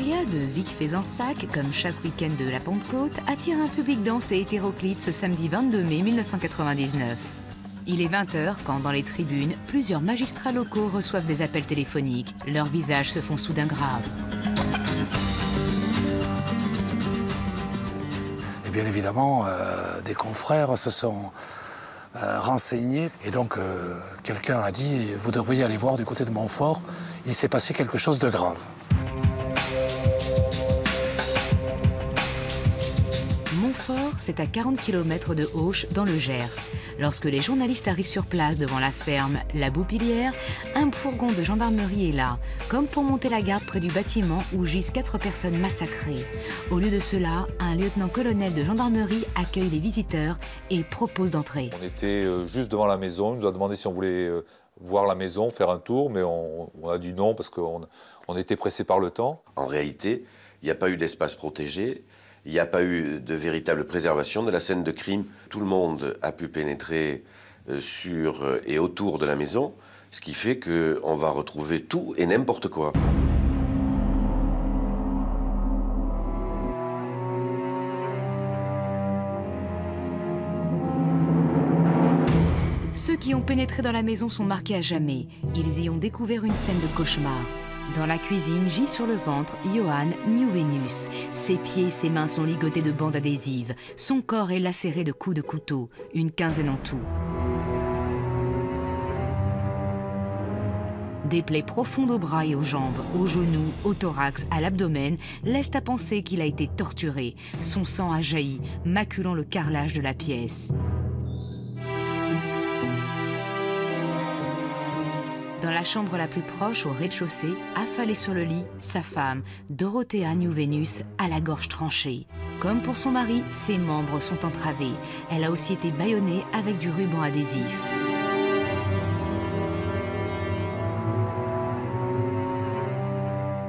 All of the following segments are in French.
L'Ophélia de Vic Fezensac, comme chaque week-end de la Pentecôte, attire un public dense et hétéroclite ce samedi 22 mai 1999. Il est 20h quand, dans les tribunes, plusieurs magistrats locaux reçoivent des appels téléphoniques. Leurs visages se font soudain graves. Et bien évidemment, des confrères se sont renseignés. Et donc, quelqu'un a dit « Vous devriez aller voir du côté de Montfort, il s'est passé quelque chose de grave ». Montfort, c'est à 40 km de Auch, dans le Gers. Lorsque les journalistes arrivent sur place devant la ferme La Boupilière, un fourgon de gendarmerie est là, comme pour monter la garde près du bâtiment où gisent 4 personnes massacrées. Au lieu de cela, un lieutenant-colonel de gendarmerie accueille les visiteurs et propose d'entrer. On était juste devant la maison, il nous a demandé si on voulait voir la maison, faire un tour, mais on a dit non parce qu'on était pressé par le temps. En réalité, il n'y a pas eu d'espace protégé. Il n'y a pas eu de véritable préservation de la scène de crime. Tout le monde a pu pénétrer sur et autour de la maison, ce qui fait qu'on va retrouver tout et n'importe quoi. Ceux qui ont pénétré dans la maison sont marqués à jamais. Ils y ont découvert une scène de cauchemar. Dans la cuisine, gît sur le ventre Johan Nieuwenhuis. Ses pieds et ses mains sont ligotés de bandes adhésives. Son corps est lacéré de coups de couteau, une quinzaine en tout. Des plaies profondes aux bras et aux jambes, aux genoux, au thorax, à l'abdomen, laissent à penser qu'il a été torturé. Son sang a jailli, maculant le carrelage de la pièce. Dans la chambre la plus proche, au rez-de-chaussée, affalée sur le lit, sa femme, Dorothea Nieuwenhuis, à la gorge tranchée. Comme pour son mari, ses membres sont entravés. Elle a aussi été bâillonnée avec du ruban adhésif.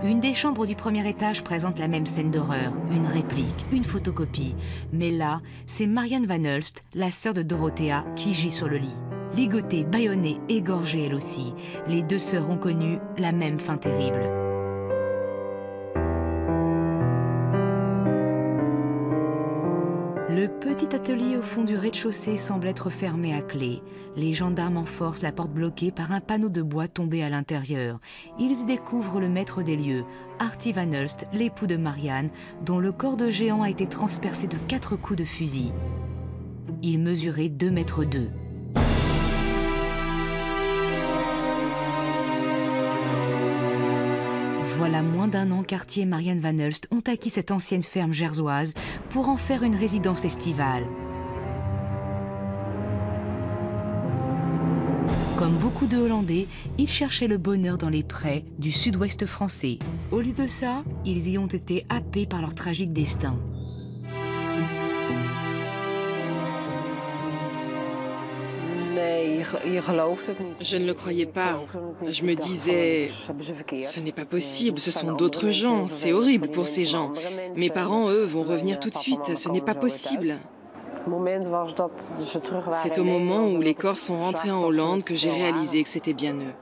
Une des chambres du premier étage présente la même scène d'horreur, une réplique, une photocopie. Mais là, c'est Marianne Van Hulst, la sœur de Dorothea, qui gît sur le lit. Ligotée, bâillonnée, égorgée elle aussi. Les deux sœurs ont connu la même fin terrible. Le petit atelier au fond du rez-de-chaussée semble être fermé à clé. Les gendarmes enforcent la porte bloquée par un panneau de bois tombé à l'intérieur. Ils y découvrent le maître des lieux, Artie Van Hulst, l'époux de Marianne, dont le corps de géant a été transpercé de 4 coups de fusil. Il mesurait 2,2 mètres. Voilà moins d'un an qu'Artie et Marianne Van Hulst ont acquis cette ancienne ferme gersoise pour en faire une résidence estivale. Comme beaucoup de Hollandais, ils cherchaient le bonheur dans les prés du sud-ouest français. Au lieu de ça, ils y ont été happés par leur tragique destin. Je ne le croyais pas. Je me disais, ce n'est pas possible, ce sont d'autres gens, c'est horrible pour ces gens. Mes parents, eux, vont revenir tout de suite, ce n'est pas possible. C'est au moment où les corps sont rentrés en Hollande que j'ai réalisé que c'était bien eux.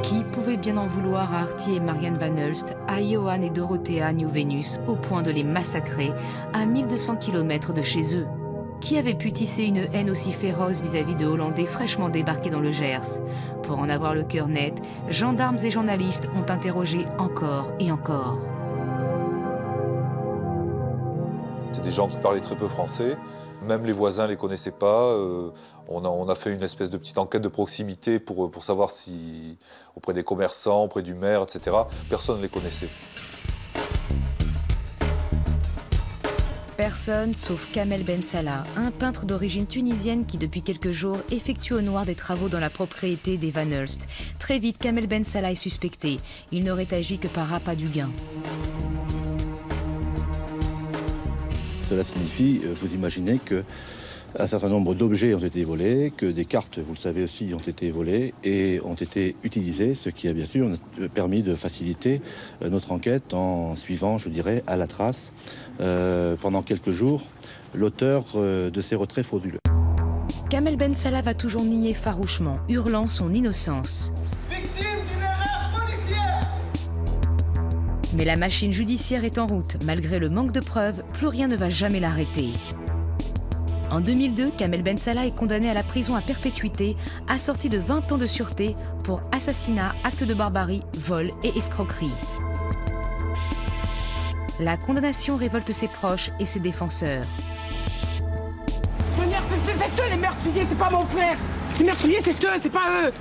Qui pouvait bien en vouloir à Artie et Marianne Van Hulst, à Johan et Dorothea Nieuwenhuis, au point de les massacrer à 1200 km de chez eux? Qui avait pu tisser une haine aussi féroce vis-à-vis de Hollandais fraîchement débarqués dans le Gers? Pour en avoir le cœur net, gendarmes et journalistes ont interrogé encore et encore. C'est des gens qui parlaient très peu français, même les voisins ne les connaissaient pas. On a fait une espèce de petite enquête de proximité pour savoir si, auprès des commerçants, auprès du maire, etc., personne ne les connaissait. Personne sauf Kamel Ben Salah, un peintre d'origine tunisienne qui depuis quelques jours effectue au noir des travaux dans la propriété des Van Hulst. Très vite, Kamel Ben Salah est suspecté. Il n'aurait agi que par appât du gain. Cela signifie, vous imaginez que un certain nombre d'objets ont été volés, que des cartes, vous le savez aussi, ont été volées et ont été utilisées, ce qui a bien sûr permis de faciliter notre enquête en suivant, je dirais, à la trace, pendant quelques jours, l'auteur de ces retraits frauduleux. Kamel Ben Salah va toujours nier farouchement, hurlant son innocence. Victime d'une erreur policière. Mais la machine judiciaire est en route. Malgré le manque de preuves, plus rien ne va jamais l'arrêter. En 2002, Kamel Ben Salah est condamné à la prison à perpétuité, assorti de 20 ans de sûreté pour assassinat, acte de barbarie, vol et escroquerie. La condamnation révolte ses proches et ses défenseurs. C'est eux les meurtriers, c'est pas mon frère. Les meurtriers, c'est eux, c'est pas eux.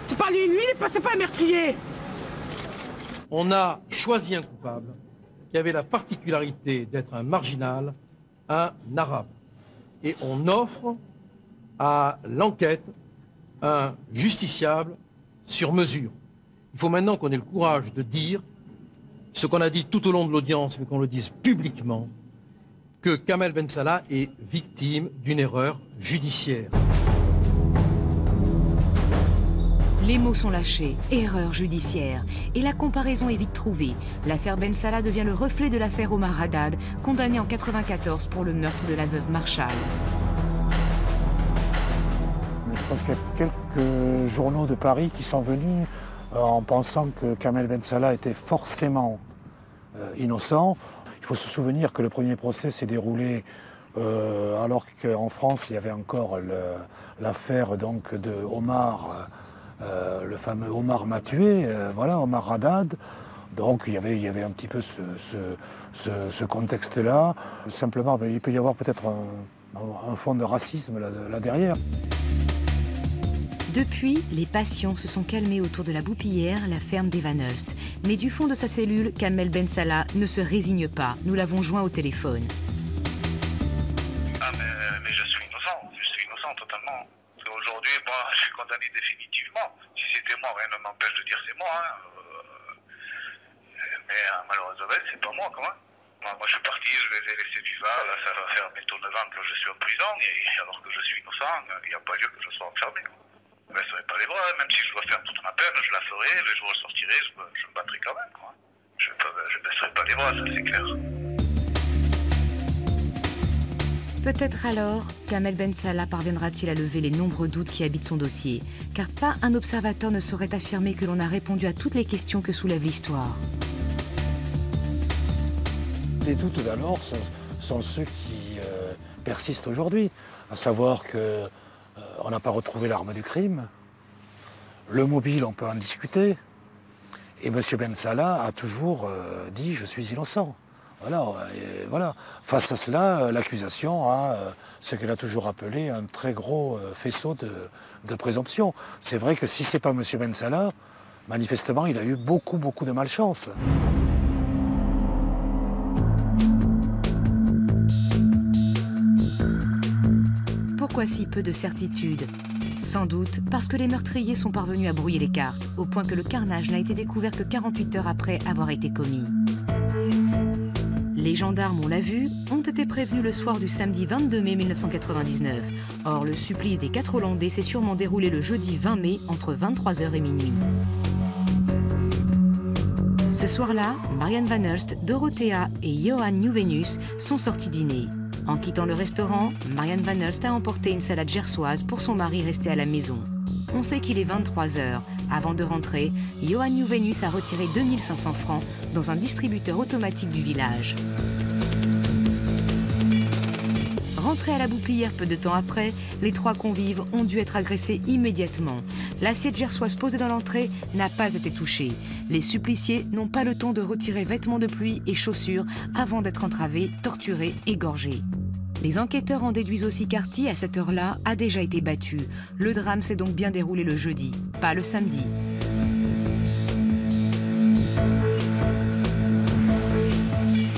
C'est pas lui, c'est pas un meurtrier. On a choisi un coupable qui avait la particularité d'être un marginal, un arabe. Et on offre à l'enquête un justiciable sur mesure. Il faut maintenant qu'on ait le courage de dire ce qu'on a dit tout au long de l'audience, mais qu'on le dise publiquement, que Kamel Ben Salah est victime d'une erreur judiciaire. Les mots sont lâchés, erreur judiciaire. Et la comparaison est vite trouvée. L'affaire Ben Salah devient le reflet de l'affaire Omar Haddad, condamné en 1994 pour le meurtre de la veuve Marshall. Je pense qu'il y a quelques journaux de Paris qui sont venus en pensant que Kamel Ben Salah était forcément innocent. Il faut se souvenir que le premier procès s'est déroulé alors qu'en France, il y avait encore l'affaire de Omar, le fameux Omar m'a tué, voilà, Omar Haddad. Donc il y avait un petit peu ce contexte-là. Simplement, il peut y avoir peut-être un fond de racisme là derrière. Depuis, les passions se sont calmées autour de la Boupillière, la ferme des Van Hulst. Mais du fond de sa cellule, Kamel Ben Salah ne se résigne pas. Nous l'avons joint au téléphone. Ah mais je suis innocent totalement. Parce qu'aujourd'hui, moi, je suis condamné définitivement. Si c'était moi, rien ne m'empêche de dire c'est moi. Hein. Mais malheureusement, c'est pas moi quand même. Moi, je suis parti, je les ai laissés vivants. Là, ça va faire bientôt 9 ans que je suis en prison. Et alors que je suis innocent, il n'y a pas lieu que je sois enfermé. Je ne baisserai pas les bras, même si je dois faire toute ma peine, je la ferai, le jour où je sortirai, je me battrai quand même. Quoi. Je ne baisserai pas les bras, ça c'est clair. Peut-être alors, Kamel Ben Salah parviendra-t-il à lever les nombreux doutes qui habitent son dossier, car pas un observateur ne saurait affirmer que l'on a répondu à toutes les questions que soulève l'histoire. Les doutes d'alors sont ceux qui persistent aujourd'hui, à savoir que on n'a pas retrouvé l'arme du crime. Le mobile, on peut en discuter. Et M. Ben Salah a toujours dit « je suis innocent ». Voilà. Face à cela, l'accusation a ce qu'elle a toujours appelé un très gros faisceau de présomption. C'est vrai que si ce n'est pas M. Ben Salah, manifestement, il a eu beaucoup de malchance. Pourquoi si peu de certitude? Sans doute parce que les meurtriers sont parvenus à brouiller les cartes, au point que le carnage n'a été découvert que 48 heures après avoir été commis. Les gendarmes, on l'a vu, ont été prévenus le soir du samedi 22 mai 1999. Or, le supplice des 4 Hollandais s'est sûrement déroulé le jeudi 20 mai entre 23h et minuit. Ce soir-là, Marianne Van Hulst, Dorothea et Johan Nieuwenhuis sont sortis dîner. En quittant le restaurant, Marianne Van Hulst a emporté une salade gersoise pour son mari resté à la maison. On sait qu'il est 23h. Avant de rentrer, Johan Nieuwenhuis a retiré 2500 francs dans un distributeur automatique du village. Rentrés à la Boupillière peu de temps après, les 3 convives ont dû être agressés immédiatement. L'assiette gersoise posée dans l'entrée n'a pas été touchée. Les suppliciés n'ont pas le temps de retirer vêtements de pluie et chaussures avant d'être entravés, torturés, égorgés. Les enquêteurs en déduisent aussi qu'Arty, à cette heure-là, a déjà été battu. Le drame s'est donc bien déroulé le jeudi, pas le samedi.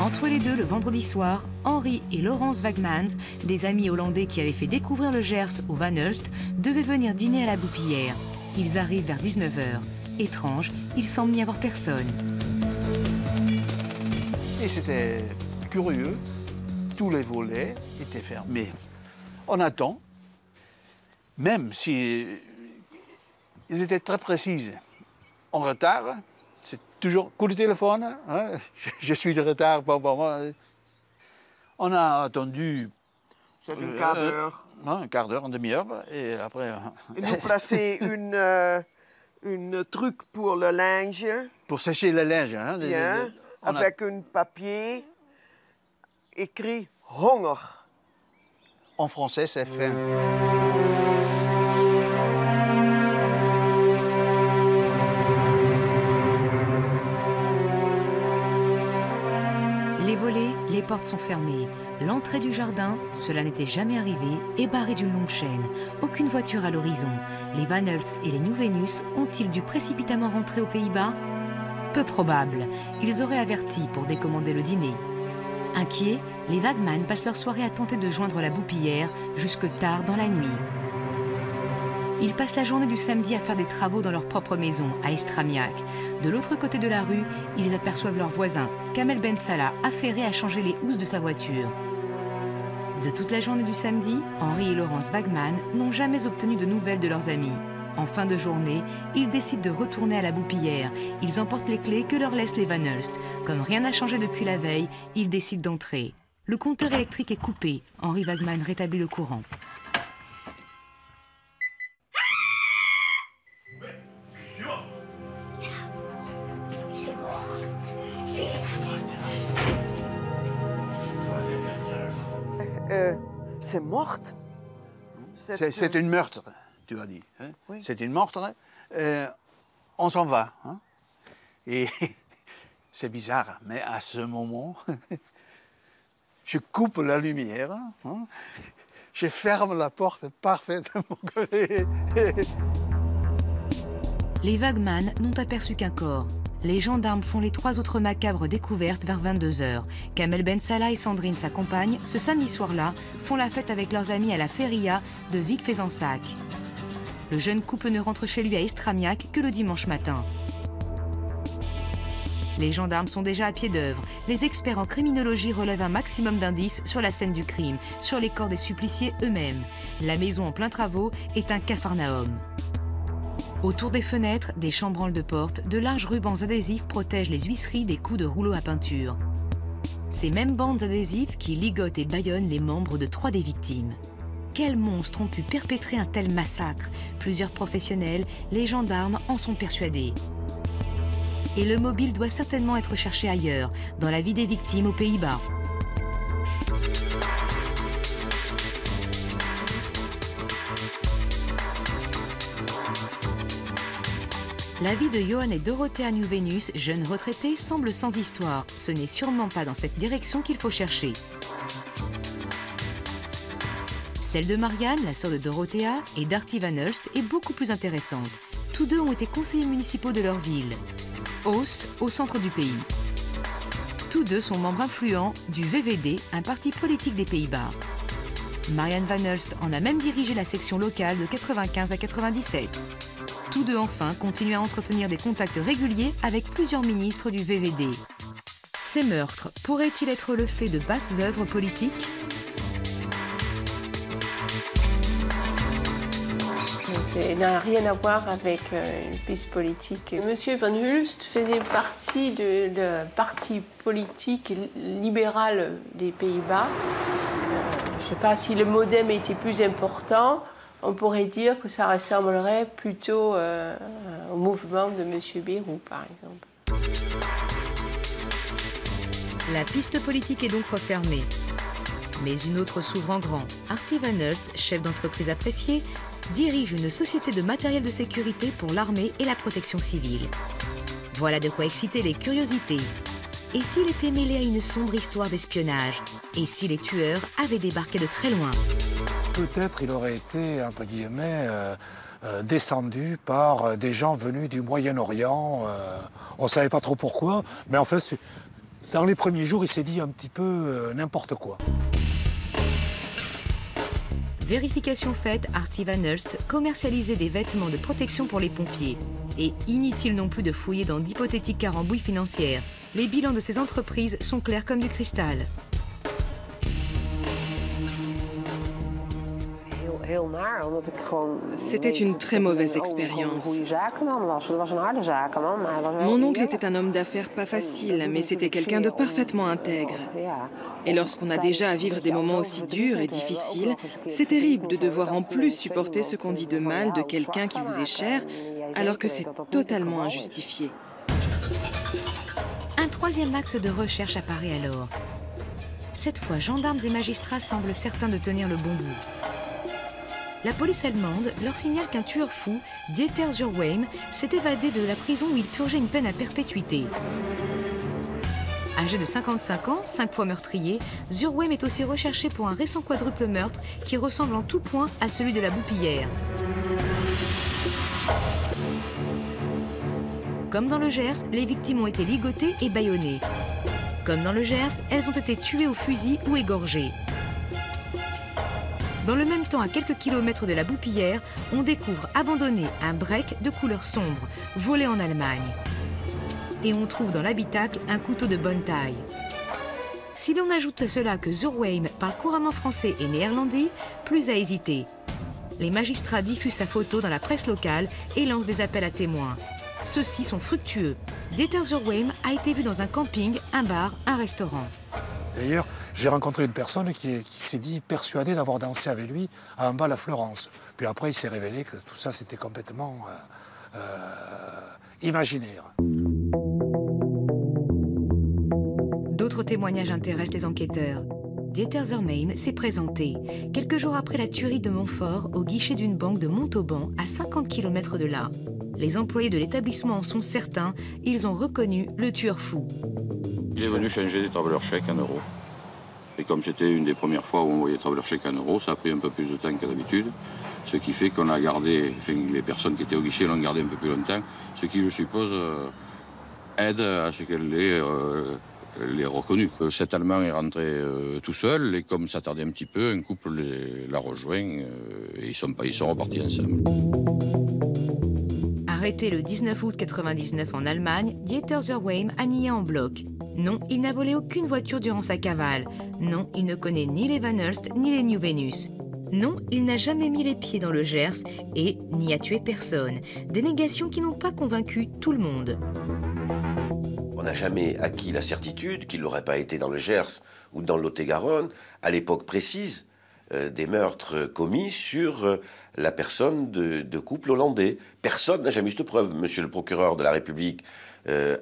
Entre les deux, le vendredi soir, Henri et Laurence Wagmans, des amis hollandais qui avaient fait découvrir le Gers aux Van Hulst, devaient venir dîner à la Boupillière. Ils arrivent vers 19h. Étrange, il semble n'y avoir personne. Et c'était curieux, tous les volets étaient fermés. On attend, même si ils étaient très précis, en retard. C'est toujours coup de téléphone, hein? Je suis de retard, on a attendu un quart d'heure. Un quart d'heure, une demi-heure, et après... Et nous placer une truc pour le linge. Pour sécher le linge. Hein, Bien, avec un papier écrit « Hunger ». En français, c'est faim. Les volets, les portes sont fermées. L'entrée du jardin, cela n'était jamais arrivé, est barrée d'une longue chaîne. Aucune voiture à l'horizon. Les Van Hulst et les Nieuw Venus ont-ils dû précipitamment rentrer aux Pays-Bas? Peu probable. Ils auraient averti pour décommander le dîner. Inquiets, les Wagman passent leur soirée à tenter de joindre la Boupillière jusque tard dans la nuit. Ils passent la journée du samedi à faire des travaux dans leur propre maison, à Estramiac. De l'autre côté de la rue, ils aperçoivent leur voisin, Kamel Ben Salah, affairé à changer les housses de sa voiture. De toute la journée du samedi, Henri et Laurence Wagman n'ont jamais obtenu de nouvelles de leurs amis. En fin de journée, ils décident de retourner à la Boupillière. Ils emportent les clés que leur laissent les Van Hulst. Comme rien n'a changé depuis la veille, ils décident d'entrer. Le compteur électrique est coupé. Henri Wagman rétablit le courant. C'est morte. C'est une meurtre, tu as dit. Hein? Oui. C'est une meurtre. On s'en va. Hein? Et c'est bizarre, mais à ce moment, je coupe la lumière, hein? Je ferme la porte parfaitement. Les Wagman n'ont aperçu qu'un corps. Les gendarmes font les 3 autres macabres découvertes vers 22 h. Kamel Ben Salah et Sandrine, sa compagne, ce samedi soir-là, font la fête avec leurs amis à la feria de Vic-Fezensac. Le jeune couple ne rentre chez lui à Estramiac que le dimanche matin. Les gendarmes sont déjà à pied d'œuvre. Les experts en criminologie relèvent un maximum d'indices sur la scène du crime, sur les corps des suppliciés eux-mêmes. La maison en plein travaux est un capharnaüm. Autour des fenêtres, des chambranles de porte, de larges rubans adhésifs protègent les huisseries des coups de rouleau à peinture. Ces mêmes bandes adhésives qui ligotent et bâillonnent les membres de 3 des victimes. Quels monstres ont pu perpétrer un tel massacre? Plusieurs professionnels, les gendarmes en sont persuadés. Et le mobile doit certainement être cherché ailleurs, dans la vie des victimes aux Pays-Bas. La vie de Johan et Dorothea Nieuw Venus, jeunes retraités, semble sans histoire. Ce n'est sûrement pas dans cette direction qu'il faut chercher. Celle de Marianne, la sœur de Dorothea, et d'Artie Van Hulst est beaucoup plus intéressante. Tous deux ont été conseillers municipaux de leur ville, Oss, au centre du pays. Tous deux sont membres influents du VVD, un parti politique des Pays-Bas. Marianne Van Hulst en a même dirigé la section locale de 95 à 97. Tous deux, enfin, continuent à entretenir des contacts réguliers avec plusieurs ministres du VVD. Ces meurtres pourraient-ils être le fait de basses œuvres politiques? Ça n'a rien à voir avec une piste politique. Monsieur Van Hulst faisait partie du parti politique libéral des Pays-Bas. Je ne sais pas si le MoDem était plus important. On pourrait dire que ça ressemblerait plutôt au mouvement de M. Bayrou, par exemple. La piste politique est donc refermée. Mais une autre s'ouvre en grand. Artie Van Hulst, chef d'entreprise apprécié, dirige une société de matériel de sécurité pour l'armée et la protection civile. Voilà de quoi exciter les curiosités. Et s'il était mêlé à une sombre histoire d'espionnage? Et si les tueurs avaient débarqué de très loin? Peut-être il aurait été, entre guillemets, descendu par des gens venus du Moyen-Orient. On ne savait pas trop pourquoi, mais en fait, dans les premiers jours, il s'est dit un petit peu n'importe quoi. Vérification faite, Artie Van Hulst commercialisait des vêtements de protection pour les pompiers. Et inutile non plus de fouiller dans d'hypothétiques carambouilles financières. Les bilans de ces entreprises sont clairs comme du cristal. C'était une très mauvaise expérience. Mon oncle était un homme d'affaires pas facile, mais c'était quelqu'un de parfaitement intègre. Et lorsqu'on a déjà à vivre des moments aussi durs et difficiles, c'est terrible de devoir en plus supporter ce qu'on dit de mal de quelqu'un qui vous est cher, alors que c'est totalement injustifié. troisième axe de recherche apparaît alors. Cette fois, gendarmes et magistrats semblent certains de tenir le bon bout. La police allemande leur signale qu'un tueur fou, Dieter Zurweim, s'est évadé de la prison où il purgeait une peine à perpétuité. Âgé de 55 ans, 5 fois meurtrier, Zurweim est aussi recherché pour un récent quadruple meurtre qui ressemble en tout point à celui de la Boupillière. Comme dans le Gers, les victimes ont été ligotées et bâillonnées. Comme dans le Gers, elles ont été tuées au fusil ou égorgées. Dans le même temps, à quelques kilomètres de la Boupillière, on découvre abandonné un break de couleur sombre, volé en Allemagne. Et on trouve dans l'habitacle un couteau de bonne taille. Si l'on ajoute à cela que Zurweim parle couramment français et néerlandais, plus à hésiter. Les magistrats diffusent sa photo dans la presse locale et lancent des appels à témoins. Ceux-ci sont fructueux. Dieter Zurweim a été vu dans un camping, un bar, un restaurant. D'ailleurs, j'ai rencontré une personne qui s'est dit persuadée d'avoir dansé avec lui à un bal à Florence. Puis après, il s'est révélé que tout ça, c'était complètement imaginaire. D'autres témoignages intéressent les enquêteurs. Dieter Zurweim s'est présenté, quelques jours après la tuerie de Montfort, au guichet d'une banque de Montauban, à 50 km de là. Les employés de l'établissement en sont certains, ils ont reconnu le tueur fou. Il est venu changer des travelers chèques en euros. Et comme c'était une des premières fois où on voyait travelers chèques en euros, ça a pris un peu plus de temps que d'habitude. Ce qui fait qu'on a gardé, enfin, les personnes qui étaient au guichet l'ont gardé un peu plus longtemps. Ce qui, je suppose, aide à ce qu'elle l'ait reconnu. Cet Allemand est rentré tout seul et comme ça tardait un petit peu, un couple l'a rejoint et ils sont repartis ensemble. Arrêté le 19 août 1999 en Allemagne, Dieter Zurweim a nié en bloc. Non, il n'a volé aucune voiture durant sa cavale. Non, il ne connaît ni les Van Hulst ni les New Venus. Non, il n'a jamais mis les pieds dans le Gers et n'y a tué personne. Des négations qui n'ont pas convaincu tout le monde. On n'a jamais acquis la certitude qu'il n'aurait pas été dans le Gers ou dans le Lot-et-Garonne, à l'époque précise, des meurtres commis sur la personne de couples hollandais. Personne n'a jamais eu cette preuve. Monsieur le procureur de la République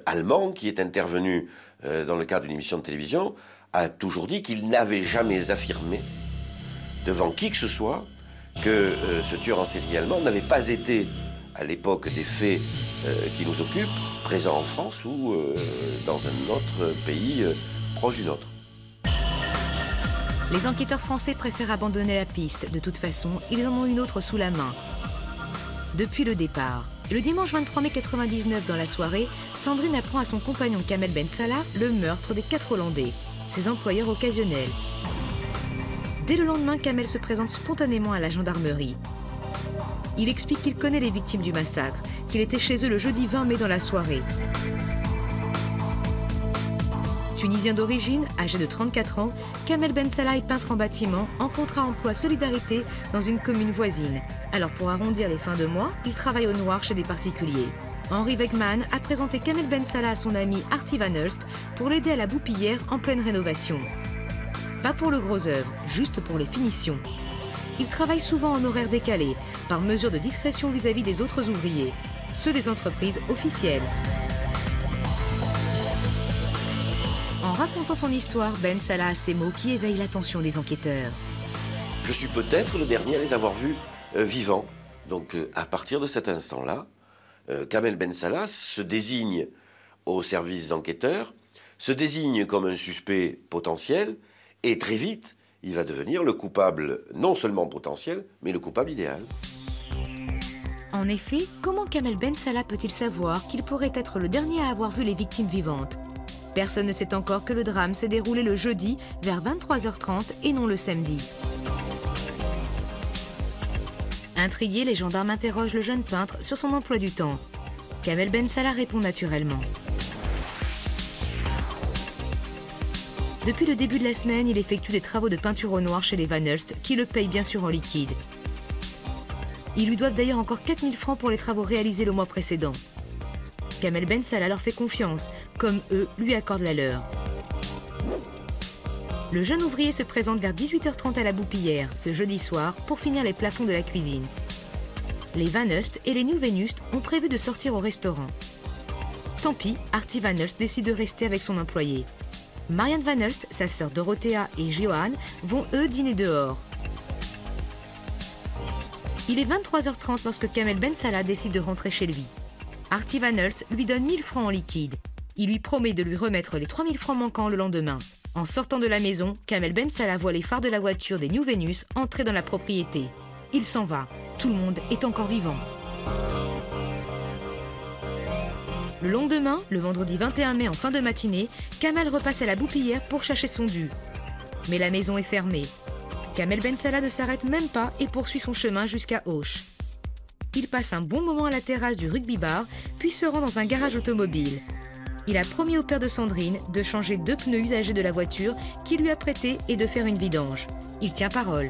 allemand, qui est intervenu dans le cadre d'une émission de télévision, a toujours dit qu'il n'avait jamais affirmé devant qui que ce soit que ce tueur en série allemand n'avait pas été, à l'époque des faits qui nous occupent, présent en France ou dans un autre pays proche du nôtre. Les enquêteurs français préfèrent abandonner la piste. De toute façon, ils en ont une autre sous la main. Depuis le départ. Le dimanche 23 mai 1999, dans la soirée, Sandrine apprend à son compagnon Kamel Ben Salah le meurtre des 4 Hollandais, ses employeurs occasionnels. Dès le lendemain, Kamel se présente spontanément à la gendarmerie. Il explique qu'il connaît les victimes du massacre, qu'il était chez eux le jeudi 20 mai dans la soirée. Tunisien d'origine, âgé de 34 ans, Kamel Ben Salah est peintre en bâtiment, en contrat emploi solidarité dans une commune voisine. Alors pour arrondir les fins de mois, il travaille au noir chez des particuliers. Henri Wegman a présenté Kamel Ben Salah à son ami Artie Van Hulst pour l'aider à la Boupillière en pleine rénovation. Pas pour le gros œuvre, juste pour les finitions. Il travaille souvent en horaire décalé, par mesure de discrétion vis-à-vis des autres ouvriers, ceux des entreprises officielles. En racontant son histoire, Ben Salah a ces mots qui éveillent l'attention des enquêteurs. Je suis peut-être le dernier à les avoir vus vivants. Donc à partir de cet instant-là, Kamel Ben Salah se désigne aux services enquêteurs, se désigne comme un suspect potentiel, et très vite, il va devenir le coupable non seulement potentiel, mais le coupable idéal. En effet, comment Kamel Ben Salah peut-il savoir qu'il pourrait être le dernier à avoir vu les victimes vivantes? Personne ne sait encore que le drame s'est déroulé le jeudi vers 23h30 et non le samedi. Intrigués, les gendarmes interrogent le jeune peintre sur son emploi du temps. Kamel Ben Salah répond naturellement. Depuis le début de la semaine, il effectue des travaux de peinture au noir chez les Van Hulst, qui le payent bien sûr en liquide. Ils lui doivent d'ailleurs encore 4 000 francs pour les travaux réalisés le mois précédent. Kamel Ben Salah leur fait confiance, comme eux lui accordent la leur. Le jeune ouvrier se présente vers 18h30 à la Boupillière, ce jeudi soir, pour finir les plafonds de la cuisine. Les Van Hulst et les New Venus ont prévu de sortir au restaurant. Tant pis, Artie Van Hulst décide de rester avec son employé. Marianne Van Hulst, sa sœur Dorothea et Johan vont eux dîner dehors. Il est 23h30 lorsque Kamel Ben Salah décide de rentrer chez lui. Artie Van Hulst lui donne 1000 francs en liquide. Il lui promet de lui remettre les 3000 francs manquants le lendemain. En sortant de la maison, Kamel Ben Salah voit les phares de la voiture des New Venus entrer dans la propriété. Il s'en va. Tout le monde est encore vivant. Le lendemain, le vendredi 21 mai en fin de matinée, Kamel repasse à la Boupillière pour chercher son dû. Mais la maison est fermée. Kamel Ben Salah ne s'arrête même pas et poursuit son chemin jusqu'à Auch. Il passe un bon moment à la terrasse du rugby bar, puis se rend dans un garage automobile. Il a promis au père de Sandrine de changer 2 pneus usagés de la voiture qu'il lui a prêtés et de faire une vidange. Il tient parole.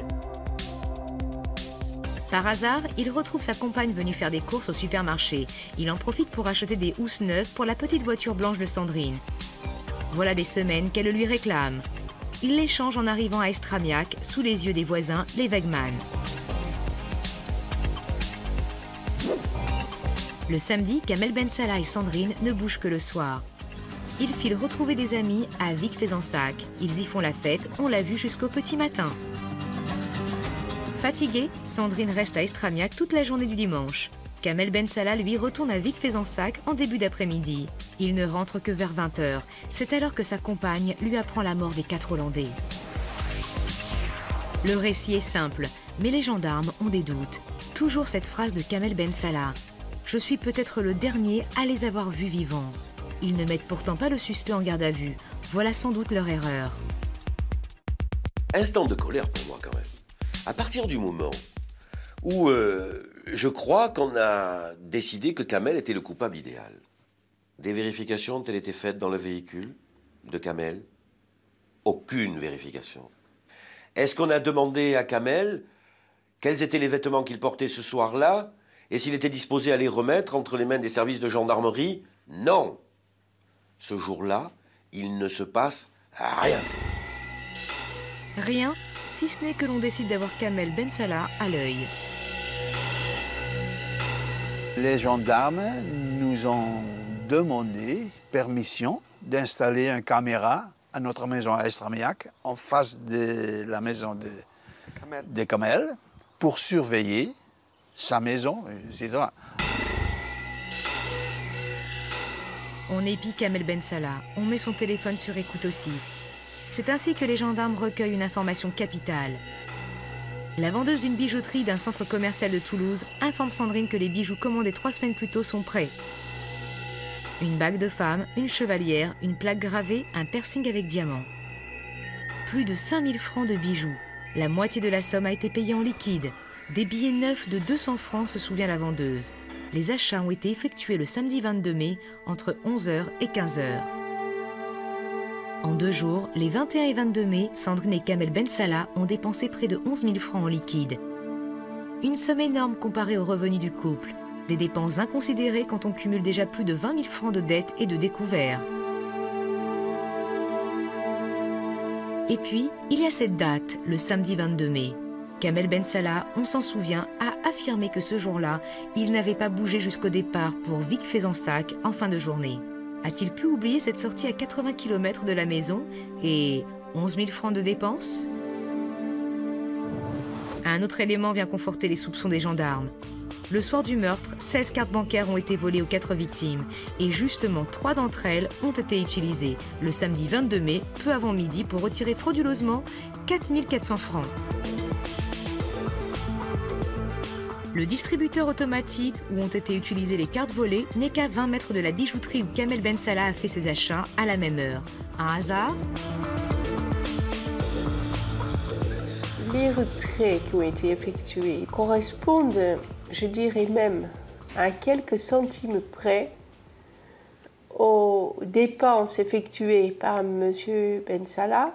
Par hasard, il retrouve sa compagne venue faire des courses au supermarché. Il en profite pour acheter des housses neuves pour la petite voiture blanche de Sandrine. Voilà des semaines qu'elle lui réclame. Il les change en arrivant à Estramiac, sous les yeux des voisins, les Wegman. Le samedi, Kamel Ben Salah et Sandrine ne bougent que le soir. Ils filent retrouver des amis à Vic-Fezensac. Ils y font la fête, on l'a vu jusqu'au petit matin. Fatiguée, Sandrine reste à Estramiac toute la journée du dimanche. Kamel Ben Salah, lui, retourne à Vic-Fezensac en début d'après-midi. Il ne rentre que vers 20h. C'est alors que sa compagne lui apprend la mort des 4 Hollandais. Le récit est simple, mais les gendarmes ont des doutes. Toujours cette phrase de Kamel Ben Salah. « Je suis peut-être le dernier à les avoir vus vivants. » Ils ne mettent pourtant pas le suspect en garde à vue. Voilà sans doute leur erreur. Instant de colère pour moi quand même. À partir du moment où je crois qu'on a décidé que Kamel était le coupable idéal. Des vérifications ont-elles été faites dans le véhicule de Kamel? Aucune vérification. Est-ce qu'on a demandé à Kamel quels étaient les vêtements qu'il portait ce soir-là et s'il était disposé à les remettre entre les mains des services de gendarmerie? Non. Ce jour-là, il ne se passe rien. Rien, si ce n'est que l'on décide d'avoir Kamel Ben Salah à l'œil. Les gendarmes nous ont demandé permission d'installer une caméra à notre maison à Estramiac, en face de la maison de Kamel, pour surveiller sa maison, etc. On épie Kamel Ben Salah, on met son téléphone sur écoute aussi. C'est ainsi que les gendarmes recueillent une information capitale. La vendeuse d'une bijouterie d'un centre commercial de Toulouse informe Sandrine que les bijoux commandés 3 semaines plus tôt sont prêts. Une bague de femme, une chevalière, une plaque gravée, un piercing avec diamant. Plus de 5000 francs de bijoux. La moitié de la somme a été payée en liquide. Des billets neufs de 200 francs, se souvient la vendeuse. Les achats ont été effectués le samedi 22 mai, entre 11h et 15h. En 2 jours, les 21 et 22 mai, Sandrine et Kamel Ben Salah ont dépensé près de 11 000 francs en liquide. Une somme énorme comparée aux revenus du couple. Des dépenses inconsidérées quand on cumule déjà plus de 20 000 francs de dettes et de découverts. Et puis, il y a cette date, le samedi 22 mai. Kamel Ben Salah, on s'en souvient, a affirmé que ce jour-là, il n'avait pas bougé jusqu'au départ pour Vic-Fezensac en fin de journée. A-t-il pu oublier cette sortie à 80 km de la maison et 11 000 francs de dépenses? Un autre élément vient conforter les soupçons des gendarmes. Le soir du meurtre, 16 cartes bancaires ont été volées aux 4 victimes et justement 3 d'entre elles ont été utilisées le samedi 22 mai, peu avant midi, pour retirer frauduleusement 4 400 francs. Le distributeur automatique où ont été utilisées les cartes volées n'est qu'à 20 mètres de la bijouterie où Kamel Ben Salah a fait ses achats à la même heure. Un hasard? Les retraits qui ont été effectués correspondent, je dirais même, à quelques centimes près aux dépenses effectuées par M. Ben Salah.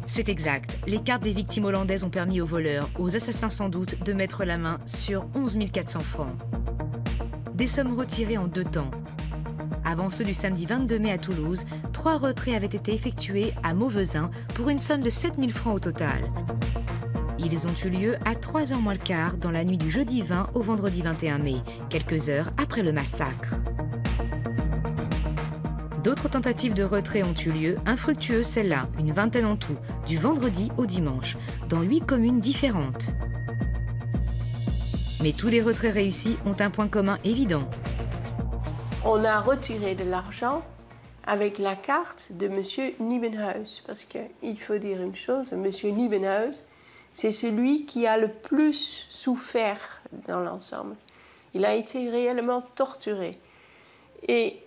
C'est exact. Les cartes des victimes hollandaises ont permis aux voleurs, aux assassins sans doute, de mettre la main sur 11 400 francs. Des sommes retirées en 2 temps. Avant ceux du samedi 22 mai à Toulouse, 3 retraits avaient été effectués à Mauvezin pour une somme de 7 000 francs au total. Ils ont eu lieu à 3h moins le quart dans la nuit du jeudi 20 au vendredi 21 mai, quelques heures après le massacre. D'autres tentatives de retrait ont eu lieu, infructueuses celles-là, une vingtaine en tout, du vendredi au dimanche, dans 8 communes différentes. Mais tous les retraits réussis ont un point commun évident. On a retiré de l'argent avec la carte de M. Niebenhuis. Parce qu'il faut dire une chose, M. Niebenhuis, c'est celui qui a le plus souffert dans l'ensemble. Il a été réellement torturé. Et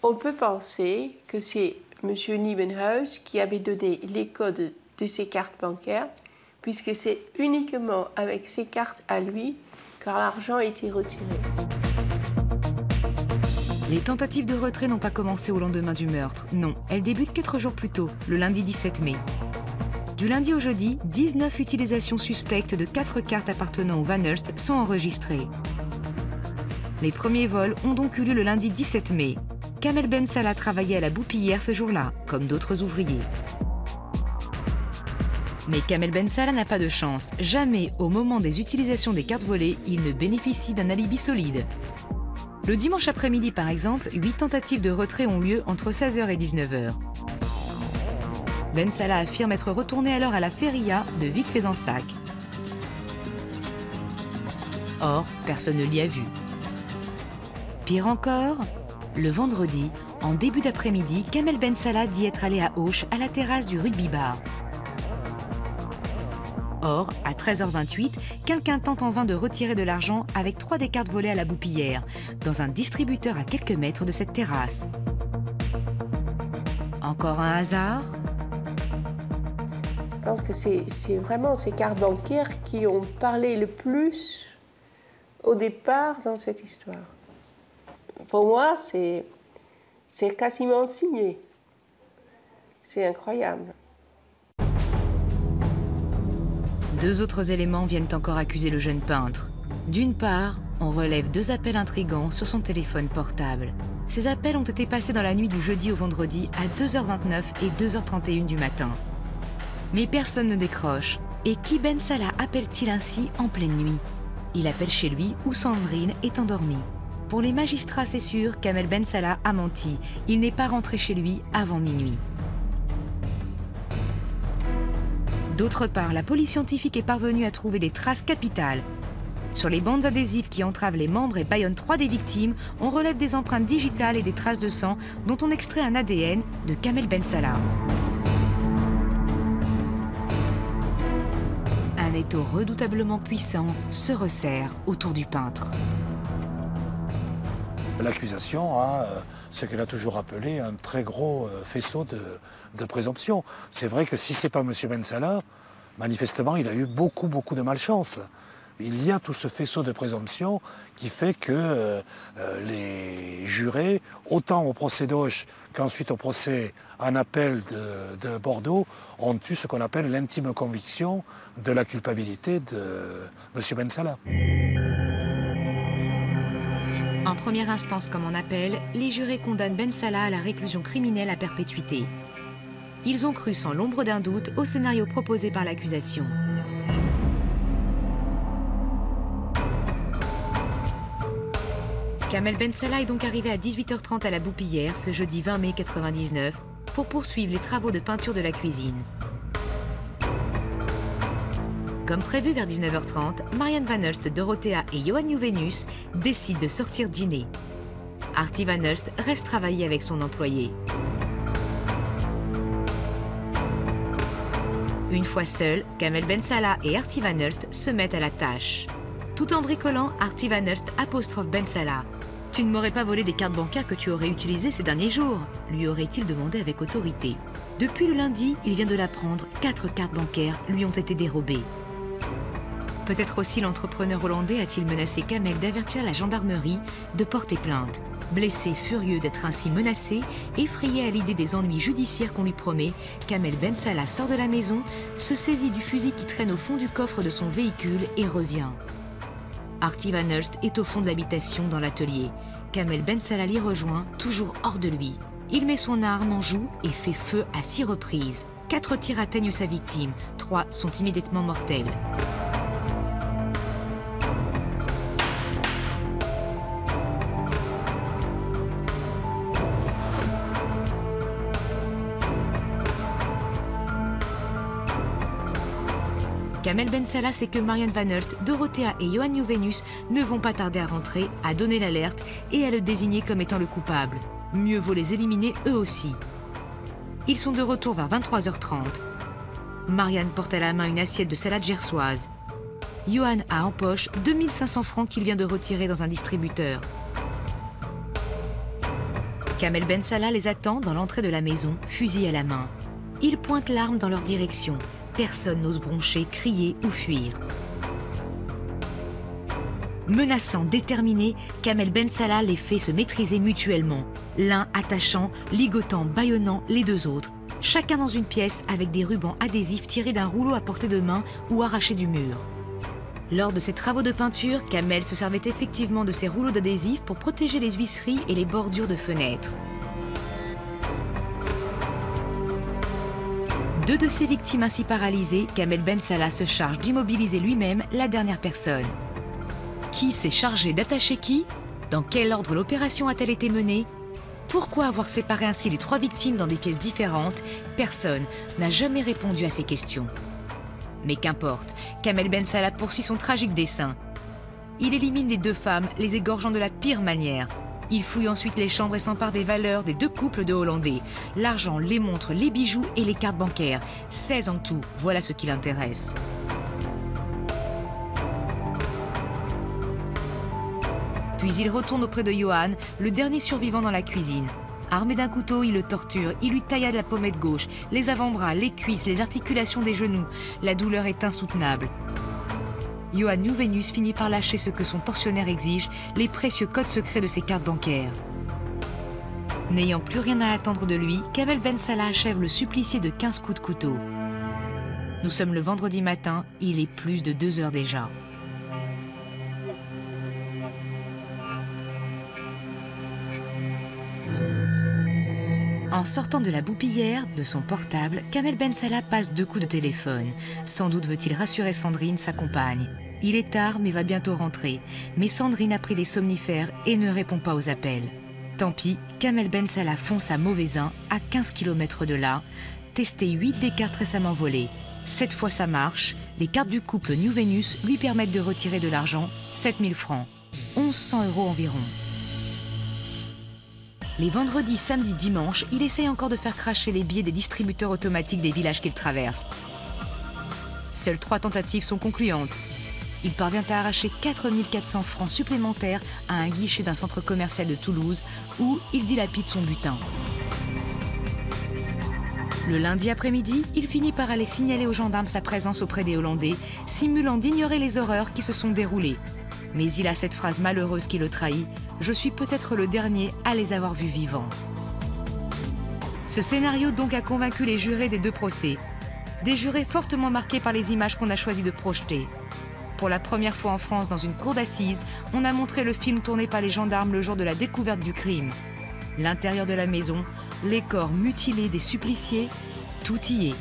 on peut penser que c'est M. Niebenhuis qui avait donné les codes de ses cartes bancaires, puisque c'est uniquement avec ses cartes à lui que l'argent a été retiré. Les tentatives de retrait n'ont pas commencé au lendemain du meurtre. Non, elles débutent 4 jours plus tôt, le lundi 17 mai. Du lundi au jeudi, 19 utilisations suspectes de 4 cartes appartenant au Van Hulst sont enregistrées. Les premiers vols ont donc eu lieu le lundi 17 mai. Kamel Ben Salah travaillait à la Boupillière ce jour-là, comme d'autres ouvriers. Mais Kamel Ben Salah n'a pas de chance. Jamais, au moment des utilisations des cartes volées, il ne bénéficie d'un alibi solide. Le dimanche après-midi, par exemple, 8 tentatives de retrait ont lieu entre 16h et 19h. Ben Salah affirme être retourné alors à la feria de Vic-Fezensac. Or, personne ne l'y a vu. Pire encore, le vendredi, en début d'après-midi, Kamel Ben Salah dit être allé à Auch, à la terrasse du rugby bar. Or, à 13h28, quelqu'un tente en vain de retirer de l'argent avec 3 des cartes volées à la Boupillière, dans un distributeur à quelques mètres de cette terrasse. Encore un hasard? Je pense que c'est vraiment ces cartes bancaires qui ont parlé le plus au départ dans cette histoire. Pour moi, c'est quasiment signé. C'est incroyable. 2 autres éléments viennent encore accuser le jeune peintre. D'une part, on relève 2 appels intrigants sur son téléphone portable. Ces appels ont été passés dans la nuit du jeudi au vendredi à 2h29 et 2h31 du matin. Mais personne ne décroche. Et qui Ben Salah appelle-t-il ainsi en pleine nuit? Il appelle chez lui où Sandrine est endormie. Pour les magistrats, c'est sûr, Kamel Ben Salah a menti. Il n'est pas rentré chez lui avant minuit. D'autre part, la police scientifique est parvenue à trouver des traces capitales. Sur les bandes adhésives qui entravent les membres et bâillonnent 3 des victimes, on relève des empreintes digitales et des traces de sang dont on extrait un ADN de Kamel Ben Salah. Un étau redoutablement puissant se resserre autour du peintre. L'accusation a ce qu'elle a toujours appelé un très gros faisceau de présomption. C'est vrai que si ce n'est pas M. Ben Salah, manifestement, il a eu beaucoup de malchance. Il y a tout ce faisceau de présomption qui fait que les jurés, autant au procès d'Auch qu'ensuite au procès en appel de Bordeaux, ont eu ce qu'on appelle l'intime conviction de la culpabilité de M. Ben Salah. En première instance comme en appel, les jurés condamnent Ben Salah à la réclusion criminelle à perpétuité. Ils ont cru sans l'ombre d'un doute au scénario proposé par l'accusation. Kamel Ben Salah est donc arrivé à 18h30 à la Boupillière ce jeudi 20 mai 1999 pour poursuivre les travaux de peinture de la cuisine. Comme prévu vers 19h30, Marianne Van Hulst, Dorothea et Johan Nieuwenhuis décident de sortir dîner. Artie Van Hulst reste travailler avec son employé. Une fois seuls, Kamel Ben Salah et Artie Van Hulst se mettent à la tâche. Tout en bricolant, Artie Van Hulst apostrophe Ben Salah. « Tu ne m'aurais pas volé des cartes bancaires que tu aurais utilisées ces derniers jours ?» lui aurait-il demandé avec autorité. Depuis le lundi, il vient de l'apprendre, 4 cartes bancaires lui ont été dérobées. Peut-être aussi l'entrepreneur hollandais a-t-il menacé Kamel d'avertir la gendarmerie de porter plainte. Blessé, furieux d'être ainsi menacé, effrayé à l'idée des ennuis judiciaires qu'on lui promet, Kamel Ben Salah sort de la maison, se saisit du fusil qui traîne au fond du coffre de son véhicule et revient. Artie Van Hulst est au fond de l'habitation dans l'atelier. Kamel Ben Salah l'y rejoint, toujours hors de lui. Il met son arme en joue et fait feu à 6 reprises. 4 tirs atteignent sa victime, 3 sont immédiatement mortels. Kamel Ben Salah sait que Marianne Van Hulst, Dorothea et Johan Nieuwenhuis ne vont pas tarder à rentrer, à donner l'alerte et à le désigner comme étant le coupable. Mieux vaut les éliminer eux aussi. Ils sont de retour vers 23h30. Marianne porte à la main une assiette de salade gersoise. Johan a en poche 2500 francs qu'il vient de retirer dans un distributeur. Kamel Ben Salah les attend dans l'entrée de la maison, fusil à la main. Il pointe l'arme dans leur direction. Personne n'ose broncher, crier ou fuir. Menaçant, déterminé, Kamel Ben Salah les fait se maîtriser mutuellement. L'un attachant, ligotant, bâillonnant les deux autres. Chacun dans une pièce avec des rubans adhésifs tirés d'un rouleau à portée de main ou arrachés du mur. Lors de ses travaux de peinture, Kamel se servait effectivement de ces rouleaux d'adhésifs pour protéger les huisseries et les bordures de fenêtres. Deux de ses victimes ainsi paralysées, Kamel Ben Salah se charge d'immobiliser lui-même la dernière personne. Qui s'est chargé d'attacher qui? Dans quel ordre l'opération a-t-elle été menée? Pourquoi avoir séparé ainsi les trois victimes dans des pièces différentes? Personne n'a jamais répondu à ces questions. Mais qu'importe, Kamel Ben Salah poursuit son tragique dessein. Il élimine les deux femmes, les égorgeant de la pire manière. Il fouille ensuite les chambres et s'empare des valeurs des deux couples de Hollandais. L'argent, les montres, les bijoux et les cartes bancaires. 16 en tout, voilà ce qui l'intéresse. Puis il retourne auprès de Johan, le dernier survivant dans la cuisine. Armé d'un couteau, il le torture, il lui tailla de la pommette gauche, les avant-bras, les cuisses, les articulations des genoux. La douleur est insoutenable. Johan Nieuwenhuis finit par lâcher ce que son tortionnaire exige, les précieux codes secrets de ses cartes bancaires. N'ayant plus rien à attendre de lui, Kamel Ben Salah achève le supplicié de 15 coups de couteau. Nous sommes le vendredi matin, il est plus de 2 heures déjà. En sortant de la boupillière, de son portable, Kamel Ben Salah passe 2 coups de téléphone. Sans doute veut-il rassurer Sandrine, sa compagne. Il est tard, mais va bientôt rentrer. Mais Sandrine a pris des somnifères et ne répond pas aux appels. Tant pis, Kamel Ben Salah fonce à Mauvaisin, à 15 km de là, tester 8 des cartes récemment volées. 7 fois ça marche, les cartes du couple Nieuwenhuis lui permettent de retirer de l'argent, 7000 francs, 1100 € environ. Les vendredis, samedis, dimanches, il essaye encore de faire cracher les billets des distributeurs automatiques des villages qu'il traverse. Seules 3 tentatives sont concluantes. Il parvient à arracher 4400 francs supplémentaires à un guichet d'un centre commercial de Toulouse où il dilapide son butin. Le lundi après-midi, il finit par aller signaler aux gendarmes sa présence auprès des Hollandais, simulant d'ignorer les horreurs qui se sont déroulées. Mais il a cette phrase malheureuse qui le trahit « Je suis peut-être le dernier à les avoir vus vivants ». Ce scénario donc a convaincu les jurés des 2 procès. Des jurés fortement marqués par les images qu'on a choisi de projeter. Pour la première fois en France dans une cour d'assises, on a montré le film tourné par les gendarmes le jour de la découverte du crime. L'intérieur de la maison, les corps mutilés des suppliciés, tout y est.